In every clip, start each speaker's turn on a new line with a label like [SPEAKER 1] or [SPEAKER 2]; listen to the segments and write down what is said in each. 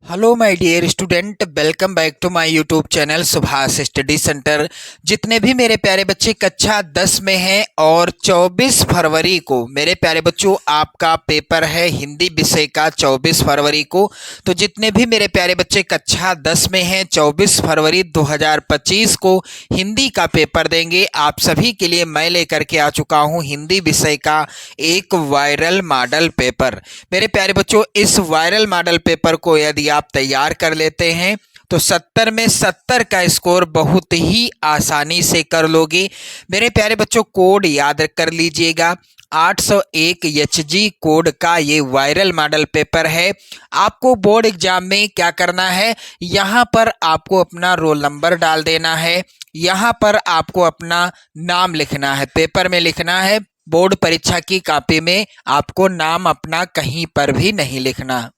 [SPEAKER 1] Hello my dear student, welcome back to my YouTube channel Subhash study centre. जितने भी मेरे प्यारे बच्चे कक्षा 10 में हैं और 24 फरवरी को मेरे प्यारे बच्चों आपका पेपर है हिंदी विषय का 24 फरवरी को। तो जितने भी मेरे प्यारे बच्चे कक्षा 10 में हैं 24 फरवरी 2025 को हिंदी का पेपर देंगे, आप सभी के लिए मैं लेकर के आ चुका हूँ हिंदी विषय का एक वायरल मॉडल पेपर। मेरे प्यारे बच्चों, इस वायरल मॉडल पेपर को यदि आप तैयार कर लेते हैं तो 70 में 70 का स्कोर बहुत ही आसानी से कर लोगे। मेरे प्यारे बच्चों, कोड याद कर लीजिएगा, 801 HG कोड का ये वायरल मॉडल पेपर है। आपको बोर्ड एग्जाम में क्या करना है, यहाँ पर आपको अपना रोल नंबर डाल देना है, यहाँ पर आपको अपना नाम लिखना है, पेपर में लिखना है। बोर्ड परीक्षा की कॉपी में आपको नाम अपना कहीं पर भी नहीं लिखना।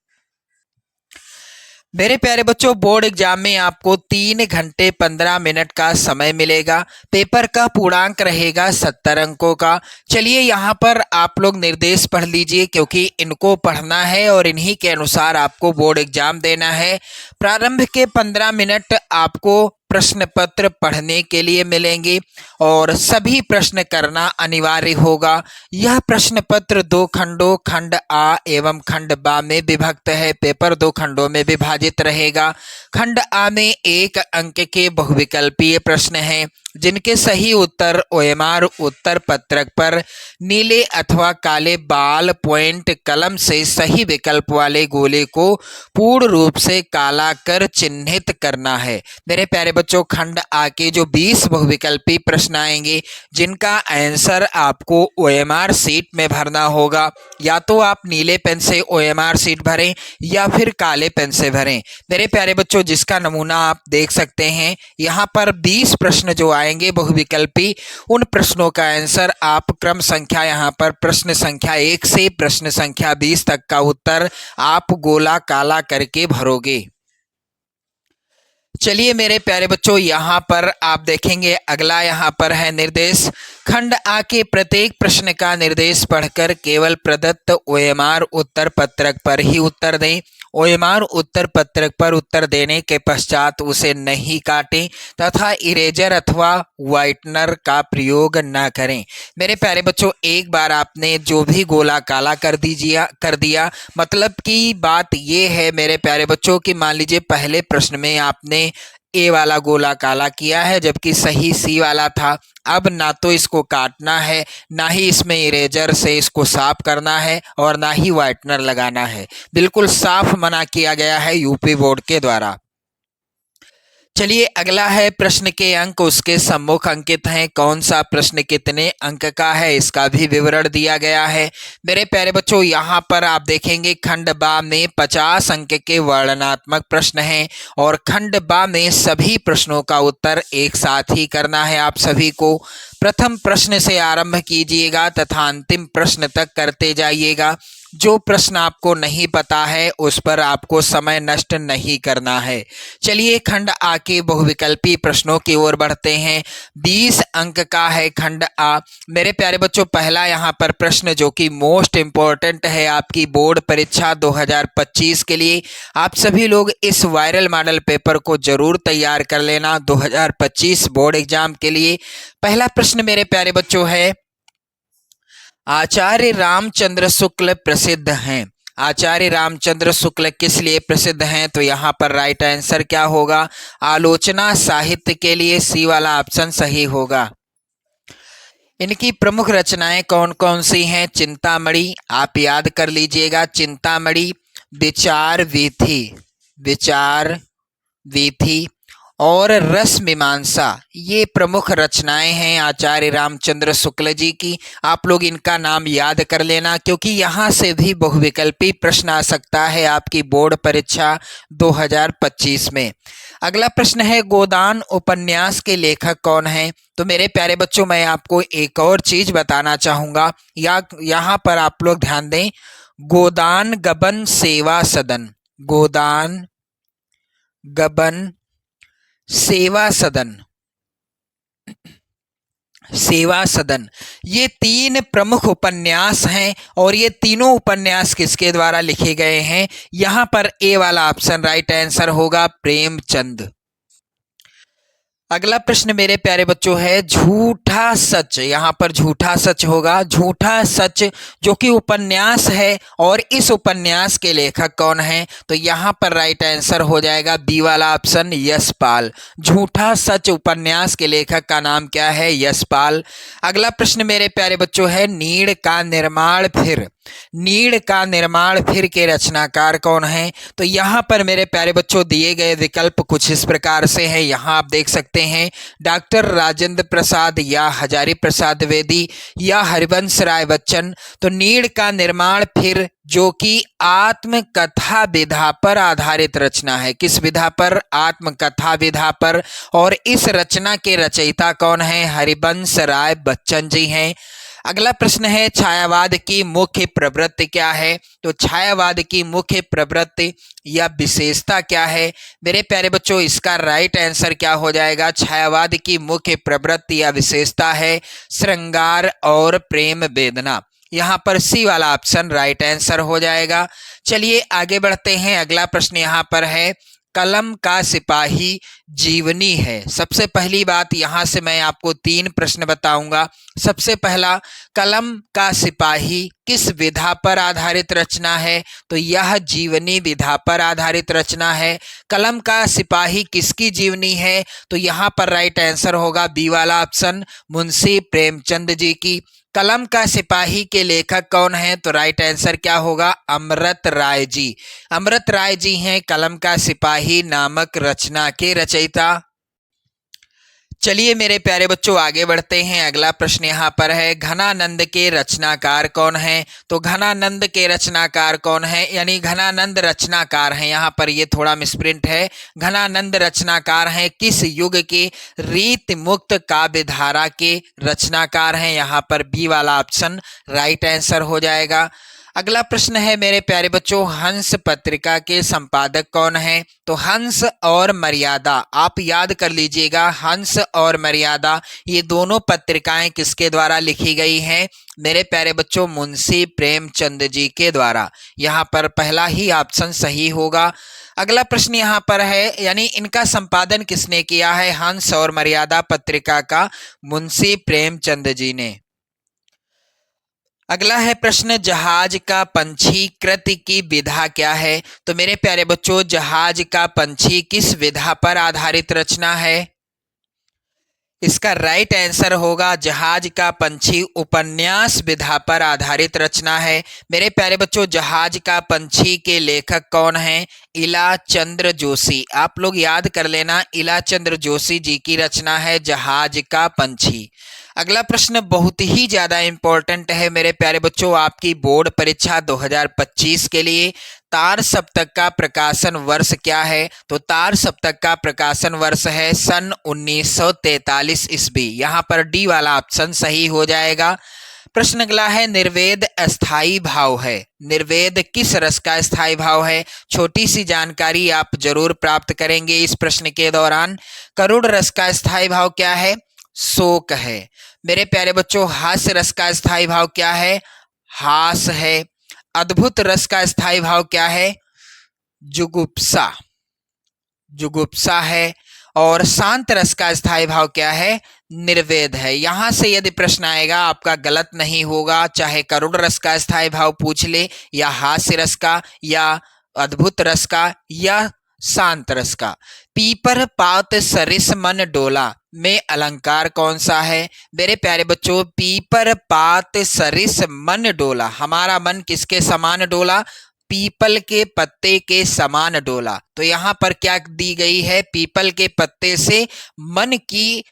[SPEAKER 1] मेरे प्यारे बच्चों, बोर्ड एग्जाम में आपको 3 घंटे 15 मिनट का समय मिलेगा। पेपर का पूर्णांक रहेगा 70 अंकों का। चलिए यहाँ पर आप लोग निर्देश पढ़ लीजिए, क्योंकि इनको पढ़ना है और इन्हीं के अनुसार आपको बोर्ड एग्जाम देना है। प्रारंभ के 15 मिनट आपको प्रश्न पत्र पढ़ने के लिए मिलेंगे और सभी प्रश्न करना अनिवार्य होगा। यह प्रश्न पत्र 2 खंडों, खंड आ एवं खंड बा में विभक्त है। पेपर 2 खंडों में विभाजित रहेगा। खंड आ में 1 अंक के बहुविकल्पीय प्रश्न हैं, जिनके सही उत्तर OMR उत्तर पत्रक पर नीले अथवा काले बाल पॉइंट कलम से सही विकल्प वाले गोले को पूर्ण रूप से काला कर चिन्हित करना है। मेरे प्यारे बच्चों, खंड आ के जो 20 बहुविकल्पी प्रश्न आएंगे, जिनका आंसर आपको OMR शीट में भरना होगा। या तो आप नीले पेन से OMR शीट भरें या फिर काले पेन से भरें। मेरे प्यारे बच्चों, जिसका नमूना आप देख सकते हैं, यहाँ पर 20 प्रश्न जो आएंगे बहुविकल्पी, उन प्रश्नों का आंसर आप क्रम संख्या, यहाँ पर प्रश्न संख्या 1 से प्रश्न संख्या 20 तक का उत्तर आप गोला काला करके भरोगे। चलिए मेरे प्यारे बच्चों, यहाँ पर आप देखेंगे अगला यहाँ पर है निर्देश। खंड आ के प्रत्येक प्रश्न का निर्देश पढ़कर केवल प्रदत्त OMR उत्तर पत्रक पर ही उत्तर दें। OMR उत्तर पत्रक पर उत्तर देने के पश्चात उसे नहीं काटें तथा इरेजर अथवा व्हाइटनर का प्रयोग न करें। मेरे प्यारे बच्चों, एक बार आपने जो भी गोला काला कर दिया, मतलब की बात ये है मेरे प्यारे बच्चों कि मान लीजिए पहले प्रश्न में आपने ए वाला गोला काला किया है जबकि सही सी वाला था। अब ना तो इसको काटना है, ना ही इसमें इरेजर से इसको साफ करना है और ना ही व्हाइटनर लगाना है। बिल्कुल साफ मना किया गया है यूपी बोर्ड के द्वारा। चलिए अगला है प्रश्न के अंक, उसके सम्मुख अंकित हैं। कौन सा प्रश्न कितने अंक का है इसका भी विवरण दिया गया है। मेरे प्यारे बच्चों, यहाँ पर आप देखेंगे खंड बा में 50 अंक के वर्णनात्मक प्रश्न हैं और खंड बा में सभी प्रश्नों का उत्तर एक साथ ही करना है आप सभी को। प्रथम प्रश्न से आरंभ कीजिएगा तथा अंतिम प्रश्न तक करते जाइएगा। जो प्रश्न आपको नहीं पता है उस पर आपको समय नष्ट नहीं करना है। चलिए खंड आ के बहुविकल्पी प्रश्नों की ओर बढ़ते हैं। 20 अंक का है खंड आ। मेरे प्यारे बच्चों, पहला यहाँ पर प्रश्न जो कि मोस्ट इम्पोर्टेंट है आपकी बोर्ड परीक्षा 2025 के लिए, आप सभी लोग इस वायरल मॉडल पेपर को जरूर तैयार कर लेना 2025 बोर्ड एग्जाम के लिए। पहला प्रश्न मेरे प्यारे बच्चों है, आचार्य रामचंद्र शुक्ल प्रसिद्ध हैं। आचार्य रामचंद्र शुक्ल किस लिए प्रसिद्ध हैं? तो यहाँ पर राइट आंसर क्या होगा? आलोचना साहित्य के लिए। सी वाला ऑप्शन सही होगा। इनकी प्रमुख रचनाएं कौन कौन सी हैं? चिंतामणि, आप याद कर लीजिएगा, चिंतामणि, विचार वीथी, विचार वीथी और रस मीमांसा, ये प्रमुख रचनाएं हैं आचार्य रामचंद्र शुक्ल जी की। आप लोग इनका नाम याद कर लेना, क्योंकि यहाँ से भी बहुविकल्पी प्रश्न आ सकता है आपकी बोर्ड परीक्षा 2025 में। अगला प्रश्न है, गोदान उपन्यास के लेखक कौन हैं? तो मेरे प्यारे बच्चों, मैं आपको एक और चीज बताना चाहूंगा, यहाँ पर आप लोग ध्यान दें। गोदान गबन सेवा सदन, गोदान गबन सेवा सदन, सेवा सदन। ये तीन प्रमुख उपन्यास हैं और ये तीनों उपन्यास किसके द्वारा लिखे गए हैं? यहाँ पर ए वाला ऑप्शन राइट आंसर होगा, प्रेमचंद। अगला प्रश्न मेरे प्यारे बच्चों है झूठा सच। यहाँ पर झूठा सच होगा। झूठा सच जो कि उपन्यास है और इस उपन्यास के लेखक कौन हैं? तो यहाँ पर राइट आंसर हो जाएगा बी वाला ऑप्शन, यशपाल। झूठा सच उपन्यास के लेखक का नाम क्या है? यशपाल। अगला प्रश्न मेरे प्यारे बच्चों है नीड़ का निर्माण फिर। नीड़ का निर्माण फिर के रचनाकार कौन हैं? तो यहाँ पर मेरे प्यारे बच्चों दिए गए विकल्प कुछ इस प्रकार से हैं। यहाँ आप देख सकते हैं डॉक्टर राजेंद्र प्रसाद या हजारी प्रसाद द्विवेदी या हरिवंश राय बच्चन। तो नीड़ का निर्माण फिर जो कि आत्मकथा विधा पर आधारित रचना है। किस विधा पर? आत्मकथा विधा पर। और इस रचना के रचयिता कौन हैं? हरिवंश राय बच्चन जी हैं। अगला प्रश्न है छायावाद की मुख्य प्रवृत्ति क्या है? तो छायावाद की मुख्य प्रवृत्ति या विशेषता क्या है? मेरे प्यारे बच्चों इसका राइट आंसर क्या हो जाएगा? छायावाद की मुख्य प्रवृत्ति या विशेषता है श्रृंगार और प्रेम वेदना। यहाँ पर सी वाला ऑप्शन राइट आंसर हो जाएगा। चलिए आगे बढ़ते हैं। अगला प्रश्न यहाँ पर है कलम का सिपाही जीवनी है। सबसे पहली बात यहाँ से मैं आपको तीन प्रश्न बताऊंगा। सबसे पहला, कलम का सिपाही किस विधा पर आधारित रचना है? तो यह जीवनी विधा पर आधारित रचना है। कलम का सिपाही किसकी जीवनी है? तो यहाँ पर राइट आंसर होगा बी वाला ऑप्शन, मुंशी प्रेमचंद जी की। कलम का सिपाही के लेखक कौन हैं? तो राइट आंसर क्या होगा? अमृत राय जी। अमृत राय जी हैं कलम का सिपाही नामक रचना के रचयिता। चलिए मेरे प्यारे बच्चों आगे बढ़ते हैं। अगला प्रश्न यहाँ पर है घनानंद के रचनाकार कौन हैं? तो घनानंद के रचनाकार कौन है? यानी घनानंद रचनाकार हैं। यहाँ पर ये थोड़ा मिसप्रिंट है। घनानंद रचनाकार हैं किस युग के? रीत मुक्त काव्य धारा के रचनाकार हैं। यहाँ पर बी वाला ऑप्शन राइट आंसर हो जाएगा। अगला प्रश्न है मेरे प्यारे बच्चों हंस पत्रिका के संपादक कौन हैं? तो हंस और मर्यादा, आप याद कर लीजिएगा, हंस और मर्यादा ये दोनों पत्रिकाएं किसके द्वारा लिखी गई हैं? मेरे प्यारे बच्चों मुंशी प्रेमचंद जी के द्वारा। यहाँ पर पहला ही ऑप्शन सही होगा। अगला प्रश्न यहाँ पर है यानी इनका संपादन किसने किया है? हंस और मर्यादा पत्रिका का मुंशी प्रेमचंद जी ने। अगला है प्रश्न जहाज का पंछी कृति की विधा क्या है? तो मेरे प्यारे बच्चों जहाज का पंछी किस विधा पर आधारित रचना है? इसका राइट आंसर होगा जहाज का पंछी उपन्यास विधा पर आधारित रचना है। मेरे प्यारे बच्चों जहाज का पंछी के लेखक कौन हैं? इला चंद्र जोशी। आप लोग याद कर लेना, इला चंद्र जोशी जी की रचना है जहाज का पंछी। अगला प्रश्न बहुत ही ज्यादा इंपॉर्टेंट है मेरे प्यारे बच्चों आपकी बोर्ड परीक्षा 2025 के लिए। तार सप्तक का प्रकाशन वर्ष क्या है? तो तार सप्तक का प्रकाशन वर्ष है सन 1943 ईस्वी। यहाँ पर डी वाला ऑप्शन सही हो जाएगा। प्रश्न अगला है निर्वेद अस्थाई भाव है। निर्वेद किस रस का स्थायी भाव है? छोटी सी जानकारी आप जरूर प्राप्त करेंगे इस प्रश्न के दौरान। करुण रस का स्थायी भाव क्या है? शोक है। मेरे प्यारे बच्चों हास्य रस का स्थायी भाव क्या है? हास है। अद्भुत रस का स्थायी भाव क्या है? जुगुप्सा, जुगुप्सा है। और शांत रस का स्थायी भाव क्या है? निर्वेद है। यहां से यदि प्रश्न आएगा आपका गलत नहीं होगा, चाहे करुण रस का स्थायी भाव पूछ ले या हास्य रस का या अद्भुत रस का या शांत रस का। पीपर पात सरिस मन डोला में अलंकार कौन सा है? मेरे प्यारे बच्चों पीपर पात सरिस मन डोला, हमारा मन किसके समान डोला? पीपल के पत्ते के समान डोला। तो यहाँ पर क्या दी गई है? पीपल के पत्ते से मन की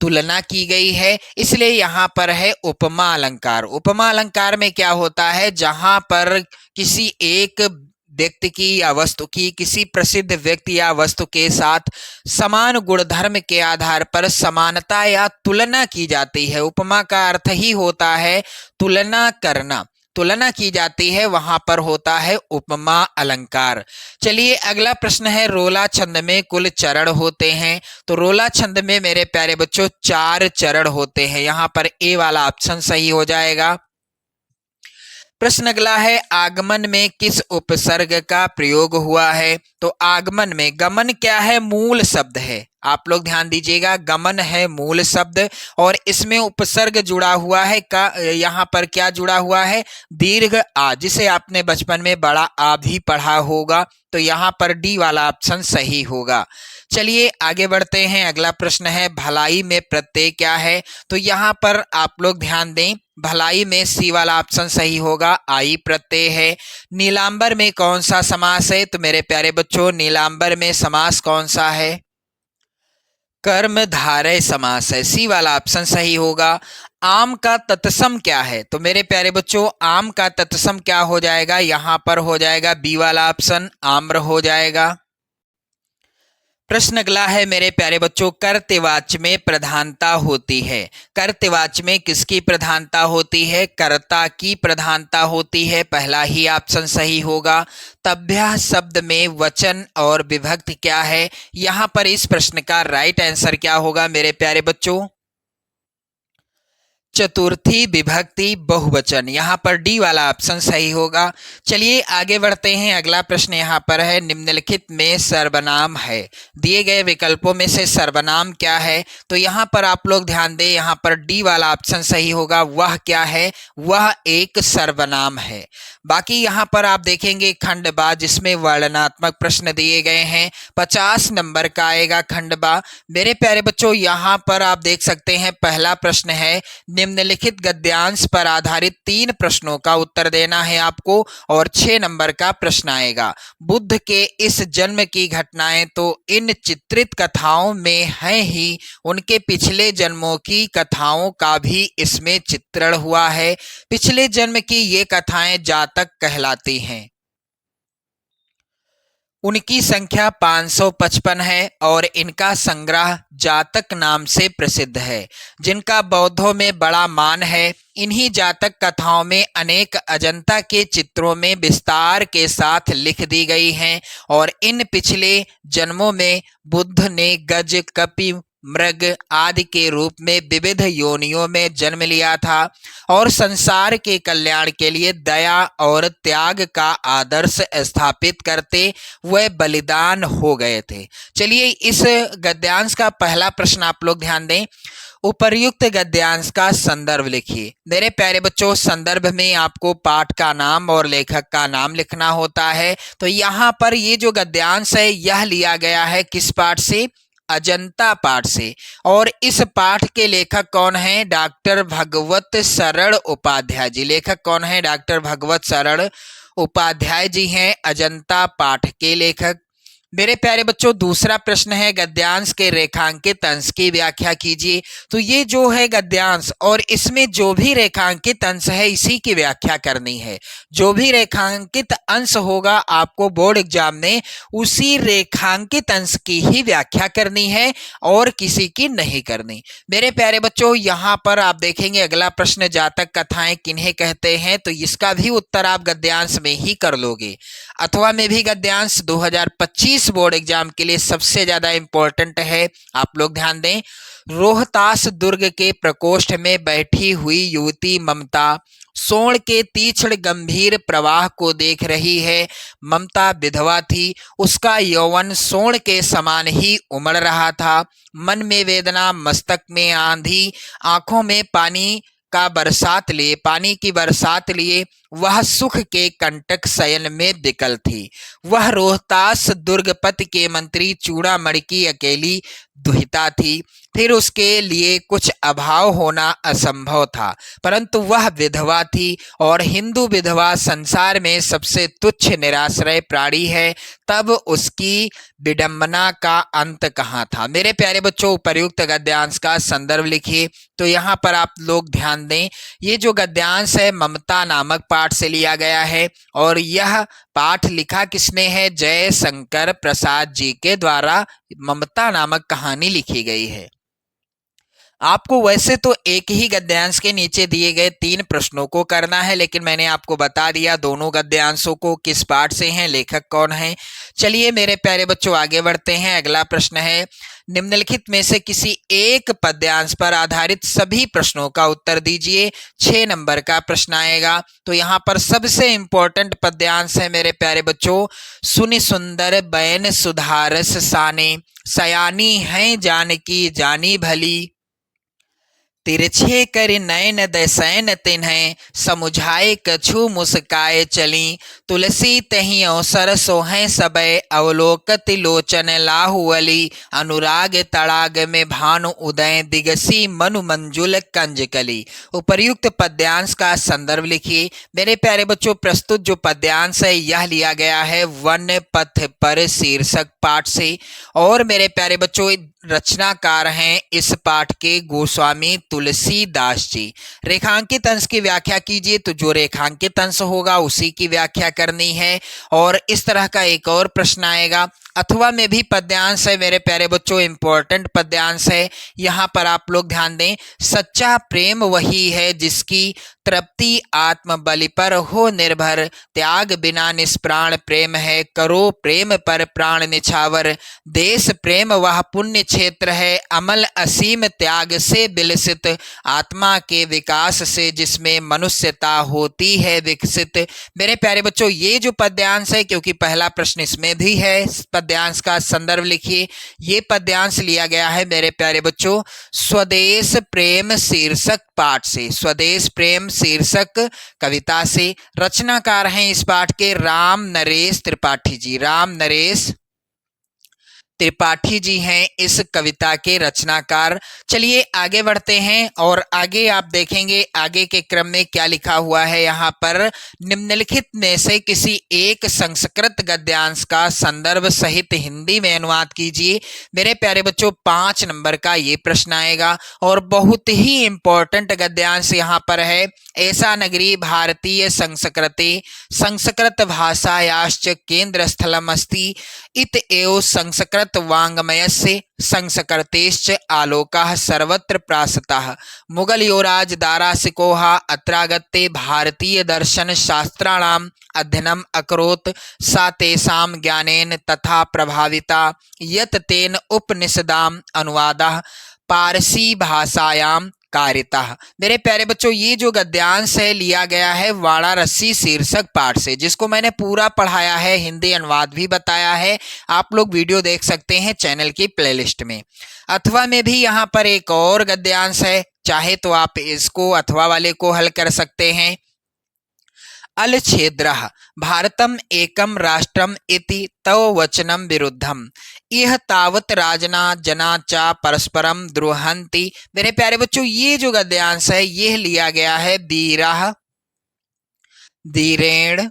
[SPEAKER 1] तुलना की गई है, इसलिए यहाँ पर है उपमा अलंकार। उपमा अलंकार में क्या होता है? जहां पर किसी एक व्यक्ति की या वस्तु की किसी प्रसिद्ध व्यक्ति या वस्तु के साथ समान गुणधर्म के आधार पर समानता या तुलना की जाती है। उपमा का अर्थ ही होता है तुलना करना। तुलना की जाती है वहां पर होता है उपमा अलंकार। चलिए अगला प्रश्न है, रोला छंद में कुल चरण होते हैं? तो रोला छंद में मेरे प्यारे बच्चों 4 चरण होते हैं। यहां पर ए वाला ऑप्शन सही हो जाएगा। प्रश्न अगला है, आगमन में किस उपसर्ग का प्रयोग हुआ है? तो आगमन में गमन क्या है? मूल शब्द है। आप लोग ध्यान दीजिएगा, गमन है मूल शब्द और इसमें उपसर्ग जुड़ा हुआ है का, यहाँ पर क्या जुड़ा हुआ है? दीर्घ आ, जिसे आपने बचपन में बड़ा आ भी पढ़ा होगा। तो यहाँ पर डी वाला ऑप्शन सही होगा। चलिए आगे बढ़ते हैं। अगला प्रश्न है, भलाई में प्रत्यय क्या है? तो यहाँ पर आप लोग ध्यान दें, भलाई में सी वाला ऑप्शन सही होगा, आई प्रत्यय है। नीलांबर में कौन सा समास है? तो मेरे प्यारे बच्चों नीलांबर में समास कौन सा है? कर्मधारय समास है, सी वाला ऑप्शन सही होगा। आम का तत्सम क्या है? तो मेरे प्यारे बच्चों आम का तत्सम क्या हो जाएगा? यहां पर हो जाएगा बी वाला ऑप्शन, आम्र हो जाएगा। प्रश्न अगला है मेरे प्यारे बच्चों, कर्तवाच्य में प्रधानता होती है? कर्तवाच्य में किसकी प्रधानता होती है? कर्ता की प्रधानता होती है, पहला ही ऑप्शन सही होगा। तभ्यः शब्द में वचन और विभक्ति क्या है? यहां पर इस प्रश्न का राइट आंसर क्या होगा मेरे प्यारे बच्चों? चतुर्थी विभक्ति बहुवचन, यहाँ पर डी वाला ऑप्शन सही होगा। चलिए आगे बढ़ते हैं। अगला प्रश्न यहाँ पर है, निम्नलिखित में सर्वनाम है? दिए गए विकल्पों में से सर्वनाम क्या है? तो यहाँ पर आप लोग ध्यान दें, यहाँ पर डी वाला ऑप्शन सही होगा। वह क्या है? वह एक सर्वनाम है। बाकी यहाँ पर आप देखेंगे खंड बा, जिसमें वर्णनात्मक प्रश्न दिए गए हैं, 50 नंबर का आएगा खंड बा। मेरे प्यारे बच्चों यहाँ पर आप देख सकते हैं, पहला प्रश्न है, निम्नलिखित गद्यांश पर आधारित 3 प्रश्नों का उत्तर देना है आपको और 6 नंबर का प्रश्न आएगा। बुद्ध के इस जन्म की घटनाएं तो इन चित्रित कथाओं में हैं ही, उनके पिछले जन्मों की कथाओं का भी इसमें चित्रण हुआ है। पिछले जन्म की ये कथाएं जातक कहलाती हैं। उनकी संख्या 555 है और इनका संग्रह जातक नाम से प्रसिद्ध है, जिनका बौद्धों में बड़ा मान है। इन्हीं जातक कथाओं में अनेक अजंता के चित्रों में विस्तार के साथ लिख दी गई हैं और इन पिछले जन्मों में बुद्ध ने गज, कपि, मृग आदि के रूप में विविध योनियों में जन्म लिया था और संसार के कल्याण के लिए दया और त्याग का आदर्श स्थापित करते वह बलिदान हो गए थे। चलिए इस गद्यांश का पहला प्रश्न आप लोग ध्यान दें, उपर्युक्त गद्यांश का संदर्भ लिखिए। मेरे प्यारे बच्चों संदर्भ में आपको पाठ का नाम और लेखक का नाम लिखना होता है। तो यहाँ पर ये जो गद्यांश है यह लिया गया है किस पाठ से? अजंता पाठ से। और इस पाठ के लेखक कौन हैं? डॉक्टर भगवत शरण उपाध्याय जी। लेखक कौन है? डॉक्टर भगवत शरण उपाध्याय जी हैं अजंता पाठ के लेखक। मेरे प्यारे बच्चों दूसरा प्रश्न है, गद्यांश के रेखांकित अंश की व्याख्या कीजिए। तो ये जो है गद्यांश और इसमें जो भी रेखांकित अंश है इसी की व्याख्या करनी है। जो भी रेखांकित अंश होगा आपको बोर्ड एग्जाम में उसी रेखांकित अंश की ही व्याख्या करनी है और किसी की नहीं करनी। मेरे प्यारे बच्चों यहाँ पर आप देखेंगे अगला प्रश्न, जातक कथाएं किन्हें कहते हैं? तो इसका भी उत्तर आप गद्यांश में ही कर लोगे। अथवा में भी गद्यांश 2025 बोर्ड एग्जाम के लिए सबसे ज्यादा इंपॉर्टेंट है। आप लोग ध्यान दें, रोहतास दुर्ग के प्रकोष्ठ में बैठी हुई युवती ममता सोण के तीक्ष्ण गंभीर प्रवाह को देख रही है। ममता विधवा थी, उसका यौवन सोण के समान ही उमड़ रहा था। मन में वेदना, मस्तक में आंधी, आंखों में पानी की बरसात लिए वह सुख के कंटक शयन में विकल थी। वह रोहतास दुर्गपति के मंत्री चूड़ामणि की अकेली दुहिता थी। फिर उसके लिए कुछ अभाव होना असंभव था, परंतु वह विधवा थी और हिंदू विधवा संसार में सबसे तुच्छ निराश्रय प्राणी है। तब उसकी विडंबना का अंत कहाँ था? मेरे प्यारे बच्चों उपर्युक्त गद्यांश का संदर्भ लिखिए। तो यहाँ पर आप लोग ध्यान दें, ये जो गद्यांश है ममता नामक पाठ से लिया गया है और यह पाठ लिखा किसने है? जय शंकर प्रसाद जी के द्वारा ममता नामक कहानी लिखी गई है। आपको वैसे तो एक ही गद्यांश के नीचे दिए गए 3 प्रश्नों को करना है, लेकिन मैंने आपको बता दिया दोनों गद्यांशों को किस पाठ से हैं, लेखक कौन है। चलिए मेरे प्यारे बच्चों आगे बढ़ते हैं। अगला प्रश्न है, निम्नलिखित में से किसी एक पद्यांश पर आधारित सभी प्रश्नों का उत्तर दीजिए। 6 नंबर का प्रश्न आएगा। तो यहाँ पर सबसे इंपॉर्टेंट पद्यांश है मेरे प्यारे बच्चों, सुनि सुंदर बैन सुधारस साने, सयानी हैं जानकी जानी भली, तिरछे कर नयन दैसैन तिन्हें, समुझाए कछु मुस्काए चली, तुलसी तही अवसर सोहें सबय, अवलोकत लोचन लाहुअली, अनुराग तड़ाग में भानु उदय, दिगसी मनु मंजुल कंजकली। उपर्युक्त पद्यांश का संदर्भ लिखिए। मेरे प्यारे बच्चों, प्रस्तुत जो पद्यांश है यह लिया गया है वन पथ पर शीर्षक पाठ से, और मेरे प्यारे बच्चों रचनाकार हैं इस पाठ के गोस्वामी तुलसीदास जी। रेखांकित अंश की व्याख्या कीजिए। तो जो रेखांकित अंश होगा उसी की व्याख्या करनी है। और इस तरह का एक और प्रश्न आएगा, अथवा में भी पद्यांश है मेरे प्यारे बच्चों, इंपॉर्टेंट पद्यांश है। यहाँ पर आप लोग ध्यान दें, सच्चा प्रेम वही है जिसकी तृप्ति आत्म बलि पर हो निर्भर, त्याग बिना निष्प्राण प्रेम है, करो प्रेम पर प्राण निछावर, देश प्रेम वह पुण्य क्षेत्र है, अमल असीम त्याग से विलसित, आत्मा के विकास से जिसमें मनुष्यता होती है विकसित। मेरे प्यारे बच्चों ये जो पद्यांश है, क्योंकि पहला प्रश्न इसमें भी है, पद्यांश का संदर्भ लिखिए। ये पद्यांश लिया गया है मेरे प्यारे बच्चों स्वदेश प्रेम शीर्षक पाठ से, स्वदेश प्रेम शीर्षक कविता से। रचनाकार हैं इस पाठ के राम नरेश त्रिपाठी जी। राम नरेश त्रिपाठी जी हैं इस कविता के रचनाकार। चलिए आगे बढ़ते हैं और आगे आप देखेंगे आगे के क्रम में क्या लिखा हुआ है। यहाँ पर निम्नलिखित में से किसी एक संस्कृत गद्यांश का संदर्भ सहित हिंदी में अनुवाद कीजिए। मेरे प्यारे बच्चों 5 नंबर का ये प्रश्न आएगा और बहुत ही इंपॉर्टेंट गद्यांश यहाँ पर है। ऐसा नगरी भारतीय संस्कृति संस्कृत भाषायाश्च केंद्र स्थलम अस्ति, इत एव संस्कृत वाङ्मयस्य संस्कृतेश्च आलोकः सर्वत्र प्रासतः, मुगल युवराज दारासिकोह अत्रागत्य भारतीय दर्शन शास्त्राणाम् अध्ययनम् अकरोत्, सा तेषां ज्ञानेन तथा प्रभाविता यत् तेन उपनिषदाम् अनुवादः पारसी भाषायां कारिता। मेरे प्यारे बच्चों ये जो गद्यांश है लिया गया है वाराणसी शीर्षक पाठ से, जिसको मैंने पूरा पढ़ाया है, हिंदी अनुवाद भी बताया है। आप लोग वीडियो देख सकते हैं चैनल की प्लेलिस्ट में। अथवा में भी यहाँ पर एक और गद्यांश है, चाहे तो आप इसको अथवा वाले को हल कर सकते हैं। अलछेद्रः भारतम एकम राष्ट्रम इति तव वचनम विरुद्धम, यह तावत राजना जना चा परस्परम द्रोहंती। मेरे प्यारे बच्चों ये जो गद्यांश है यह लिया गया है वीरः धीरेण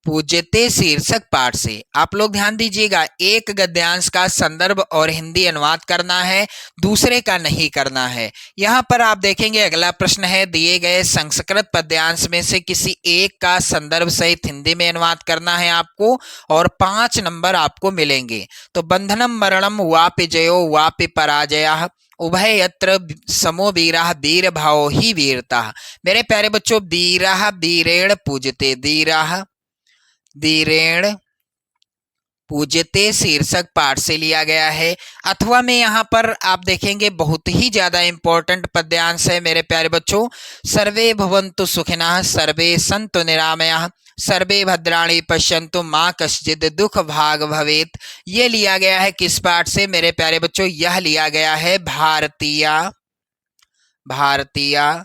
[SPEAKER 1] पूज्यते शीर्षक पाठ से। आप लोग ध्यान दीजिएगा, एक गद्यांश का संदर्भ और हिंदी अनुवाद करना है, दूसरे का नहीं करना है। यहाँ पर आप देखेंगे अगला प्रश्न है, दिए गए संस्कृत पद्यांश में से किसी एक का संदर्भ सहित हिंदी में अनुवाद करना है आपको, और 5 नंबर आपको मिलेंगे। तो बंधनम मरणम वापि जयो वापि पराजयः, उभय यत्र समो वीरः वीर भावो ही वीरता। मेरे प्यारे बच्चों वीरः वीरेण पूजते, वीरः धीरेण पूज्यते शीर्षक पाठ से लिया गया है। अथवा में यहाँ पर आप देखेंगे बहुत ही ज्यादा इंपॉर्टेंट पद्यांश है मेरे प्यारे बच्चों, सर्वे भवन्तु सुखिनः सर्वे सन्तु निरामयः सर्वे भद्राणि पश्यन्तु माँ कश्चित् दुख भाग भवेत्। ये लिया गया है किस पाठ से मेरे प्यारे बच्चों, यह लिया गया है भारतीय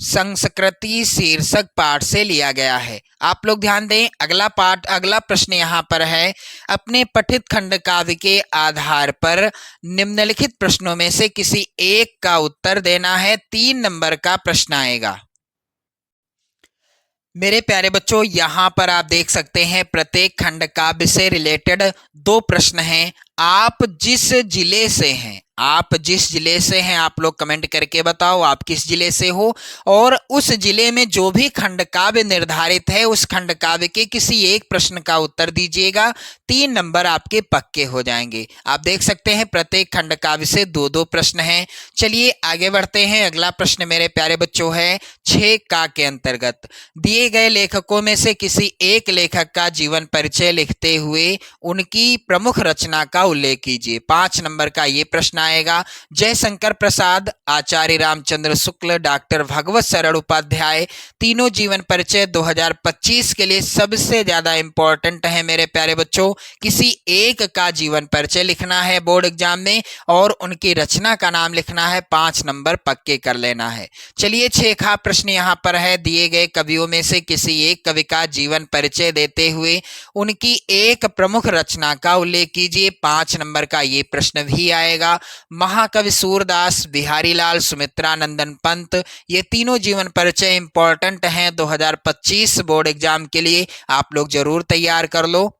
[SPEAKER 1] संस्कृति शीर्षक पाठ से लिया गया है। आप लोग ध्यान दें, अगला प्रश्न यहाँ पर है, अपने पठित खंड काव्य के आधार पर निम्नलिखित प्रश्नों में से किसी एक का उत्तर देना है। 3 नंबर का प्रश्न आएगा। मेरे प्यारे बच्चों यहाँ पर आप देख सकते हैं प्रत्येक खंड काव्य से रिलेटेड 2 प्रश्न हैं। आप जिस जिले से हैं, आप जिस जिले से हैं आप लोग कमेंट करके बताओ आप किस जिले से हो, और उस जिले में जो भी खंड काव्य निर्धारित है उस खंड काव्य के किसी एक प्रश्न का उत्तर दीजिएगा। 3 नंबर आपके पक्के हो जाएंगे। आप देख सकते हैं प्रत्येक खंड काव्य से 2-2 प्रश्न हैं। चलिए आगे बढ़ते हैं। अगला प्रश्न मेरे प्यारे बच्चों है 6 का के अंतर्गत दिए गए लेखकों में से किसी एक लेखक का जीवन परिचय लिखते हुए उनकी प्रमुख रचना का उल्लेख कीजिए। 5 नंबर का ये प्रश्न आएगा। जयशंकर प्रसाद, आचार्य रामचंद्र शुक्ल, डॉक्टर भगवत शरण उपाध्याय, तीनों जीवन परिचय 2025 के लिए सबसे ज्यादा इंपॉर्टेंट है मेरे प्यारे बच्चों। किसी एक का जीवन परिचय लिखना है बोर्ड एग्जाम में और उनकी रचना का नाम लिखना है। 5 नंबर पक्के कर लेना है। चलिए 6 का प्रश्न यहाँ पर है। दिए गए कवियों में से किसी एक कवि का जीवन परिचय देते हुए उनकी एक प्रमुख रचना का उल्लेख कीजिए। 5 नंबर का ये प्रश्न भी आएगा। महाकवि सूरदास, बिहारी लाल, सुमित्रा नंदन पंत, ये तीनों जीवन परिचय इंपॉर्टेंट हैं 2025 बोर्ड एग्जाम के लिए। आप लोग जरूर तैयार कर लो।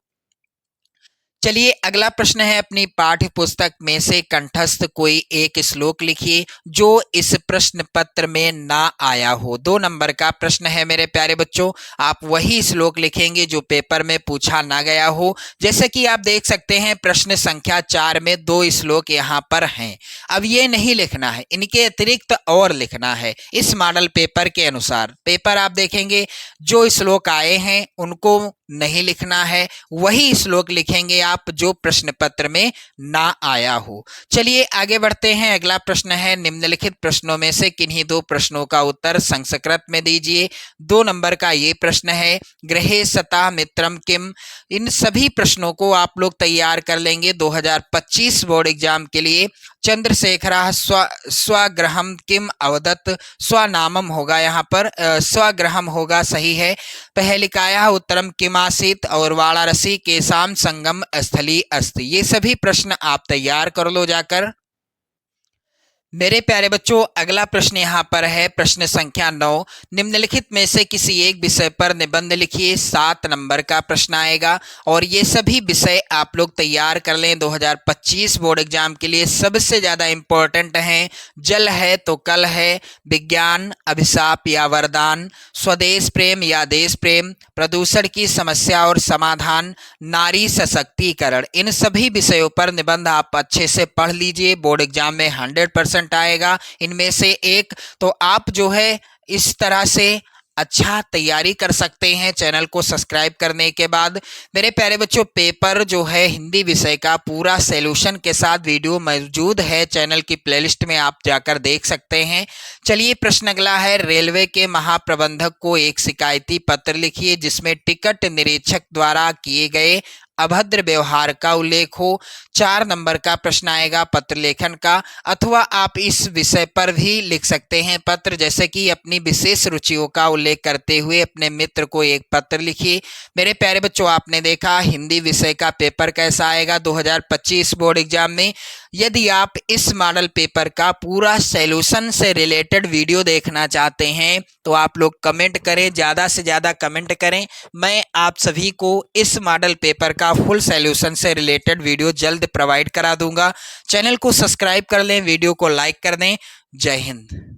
[SPEAKER 1] चलिए अगला प्रश्न है अपनी पाठ्य पुस्तक में से कंठस्थ कोई एक श्लोक लिखिए जो इस प्रश्न पत्र में ना आया हो। 2 नंबर का प्रश्न है मेरे प्यारे बच्चों। आप वही श्लोक लिखेंगे जो पेपर में पूछा ना गया हो। जैसे कि आप देख सकते हैं प्रश्न संख्या 4 में 2 श्लोक यहाँ पर हैं। अब ये नहीं लिखना है, इनके अतिरिक्त और लिखना है इस मॉडल पेपर के अनुसार। पेपर आप देखेंगे जो श्लोक आए हैं उनको नहीं लिखना है, वही श्लोक लिखेंगे आप जो प्रश्न पत्र में ना आया हो। चलिए आगे बढ़ते हैं। अगला प्रश्न है निम्नलिखित प्रश्नों में से किन्हीं 2 प्रश्नों का उत्तर संस्कृत में दीजिए। 2 नंबर का ये प्रश्न है गृहे सता मित्रम किम। इन सभी प्रश्नों को आप लोग तैयार कर लेंगे 2025 बोर्ड एग्जाम के लिए। चंद्रशेखर स्वग्रहम किम अवदत्, स्वनामम होगा यहाँ पर, स्वग्रहम होगा सही है। पहलिकाया उत्तरम किमासीत और वाराणसी के साम संगम स्थली अस्ति। ये सभी प्रश्न आप तैयार कर लो जाकर। मेरे प्यारे बच्चों अगला प्रश्न यहाँ पर है प्रश्न संख्या 9। निम्नलिखित में से किसी एक विषय पर निबंध लिखिए। 7 नंबर का प्रश्न आएगा और ये सभी विषय आप लोग तैयार कर लें 2025 बोर्ड एग्जाम के लिए। सबसे ज़्यादा इम्पोर्टेंट हैं जल है तो कल है, विज्ञान, अभिशाप या वरदान, स्वदेश प्रेम या देश प्रेम, प्रदूषण की समस्या और समाधान, नारी सशक्तिकरण। इन सभी विषयों पर निबंध आप अच्छे से पढ़ लीजिए। बोर्ड एग्जाम में 100% आएगा इनमें से एक। तो आप जो है इस तरह से अच्छा तैयारी कर सकते हैं चैनल को सब्सक्राइब करने के बाद। मेरे प्यारे बच्चों पेपर जो है हिंदी विषय का पूरा सॉल्यूशन के साथ वीडियो मौजूद है चैनल की प्लेलिस्ट में, आप जाकर देख सकते हैं। चलिए प्रश्न अगला है रेलवे के महाप्रबंधक को एक शिकायती पत्र लिखिए जिसमें टिकट निरीक्षक द्वारा किए गए अभद्र व्यवहार का उल्लेख हो। 4 नंबर का प्रश्न आएगा पत्र लेखन का, अथवा आप इस विषय पर भी लिख सकते हैं पत्र, जैसे कि अपनी विशेष रुचियों का उल्लेख करते हुए अपने मित्र को एक पत्र लिखिए। मेरे प्यारे बच्चों आपने देखा हिंदी विषय का पेपर कैसा आएगा 2025 बोर्ड एग्जाम में। यदि आप इस मॉडल पेपर का पूरा सॉल्यूशन से रिलेटेड वीडियो देखना चाहते हैं तो आप लोग कमेंट करें, ज़्यादा से ज़्यादा कमेंट करें। मैं आप सभी को इस मॉडल पेपर का फुल सॉल्यूशन से रिलेटेड वीडियो जल्द प्रोवाइड करा दूंगा। चैनल को सब्सक्राइब कर लें, वीडियो को लाइक कर दें। जय हिंद।